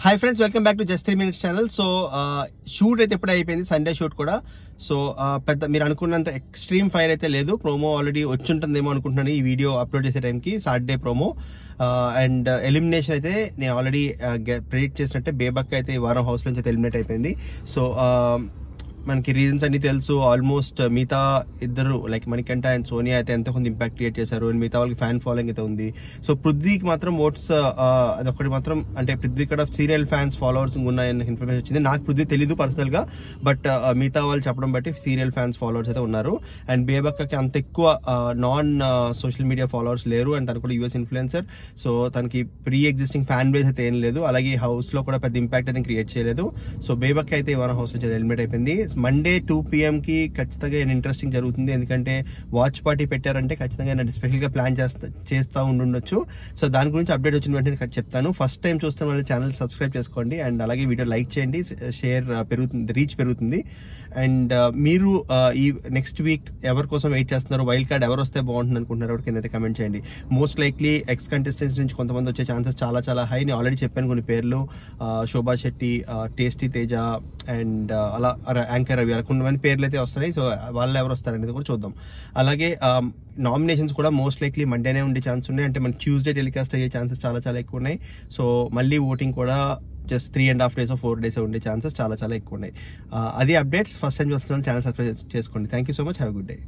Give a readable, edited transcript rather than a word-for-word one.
Hi friends, welcome back to just 3 minutes channel. So shoot అయితే ఎప్పుడే అయిపోయింది, Sunday shoot కూడా. సో పెద్ద మీరు అనుకున్నంత ఎక్స్ట్రీమ్ ఫైర్ అయితే లేదు. ప్రోమో ఆల్రెడీ వచ్చుంటుందేమో అనుకుంటున్నాను ఈ వీడియో అప్లోడ్ చేసే టైంకి, సాటర్డే ప్రోమో. అండ్ ఎలిమినేషన్ అయితే నేను ఆల్రెడీ ప్రెడిక్ట్ చేసినట్టే బేబక్ అయితే ఈ వారం హౌస్ నుంచి అయితే ఎలిమినేట్ అయిపోయింది. సో మనకి రీజన్స్ అన్ని తెలుసు. ఆల్మోస్ట్ మిగతా ఇద్దరు లైక్ మణికంఠ అండ్ సోనియా అయితే ఎంతో కొంత ఇంపాక్ట్ క్రియేట్ చేశారు. అండ్ మిగతా వాళ్ళకి ఫ్యాన్ ఫాలోయింగ్ అయితే ఉంది. సో పృథ్వీకి మాత్రం ఓట్స్ అదొకటి మాత్రం, అంటే పృథ్వీ కూడా సీరియల్ ఫ్యాన్స్ ఫాలోవర్స్ ఉన్నాయన్న ఇన్ఫర్మేషన్ వచ్చింది. నాకు పృథ్వీ తెలీదు పర్సనల్ గా, బట్ మిగతా వాళ్ళు చెప్పడం బట్టి సీరియల్ ఫ్యాన్స్ ఫాలోవర్స్ అయితే ఉన్నారు. అండ్ బేబక్కకి అంత ఎక్కువ నాన్ సోషల్ మీడియా ఫాలోవర్స్ లేరు. అండ్ తను కూడా యూఎస్ ఇన్ఫ్లుయెన్సర్. సో తనకి ప్రీ ఎగ్జిస్టింగ్ ఫ్యాన్ బేస్ అయితే ఏం లేదు. అలాగే హౌస్ లో కూడా పెద్ద ఇంపాక్ట్ అయితే క్రియేట్ చేయలేదు. సో బేబక్ అయితే మన హౌస్ నుంచి ఎలిమినేట్ అయిపోయింది. మండే 2 PM కి ఖచ్చితంగా ఇంట్రెస్టింగ్ జరుగుతుంది. ఎందుకంటే వాచ్ పార్టీ పెట్టారంటే ఖచ్చితంగా నేను స్పెషల్ గా ప్లాన్ చేస్తా ఉండొచ్చు. సో దాని గురించి అప్డేట్ వచ్చిన వెంటనే చెప్తాను. ఫస్ట్ టైం చూస్తున్న వాళ్ళ ఛానల్ సబ్స్క్రైబ్ చేసుకోండి. అండ్ అలాగే వీడియో లైక్ చేయండి, షేర్ పెరుగుతుంది, రీచ్ పెరుగుతుంది. అండ్ మీరు ఈ నెక్స్ట్ వీక్ ఎవరి కోసం వెయిట్ చేస్తున్నారు, వైల్డ్ కార్డ్ ఎవరు వస్తే బాగుంటుంది అనుకుంటున్నారు కింద అయితే కమెంట్ చేయండి. మోస్ట్ లైక్లీ ఎక్స్ కంటెస్టెంట్స్ నుంచి కొంతమంది వచ్చే ఛాన్సెస్ చాలా చాలా హై. నేను ఆల్రెడీ చెప్పాను కొన్ని పేర్లు, శోభా శెట్టి, టేస్టీ తేజ అండ్ అలా యాంకర్ రవి, అలా కొంతమంది పేర్లు అయితే వస్తున్నాయి. సో వాళ్ళు ఎవరు వస్తారనేది కూడా చూద్దాం. అలాగే నామినేషన్స్ కూడా మోస్ట్ లైక్లీ మండేనే ఉండే ఛాన్స్ ఉన్నాయి. అంటే మనకి ట్యూస్డే టెలికాస్ట్ అయ్యే ఛాన్సెస్ చాలా చాలా ఎక్కువ ఉన్నాయి. సో మళ్ళీ ఓటింగ్ కూడా జస్ట్ 3.5 days 4 days ఉండే ఛాన్సెస్ చాలా చాలా ఎక్కువ ఉన్నాయి. అది అప్డేట్స్. ఫస్ట్ టైం చూస్తున్న ఛానల్ సబ్స్క్రైబ్ చేసుకోండి. Thank you so much. Have a good day.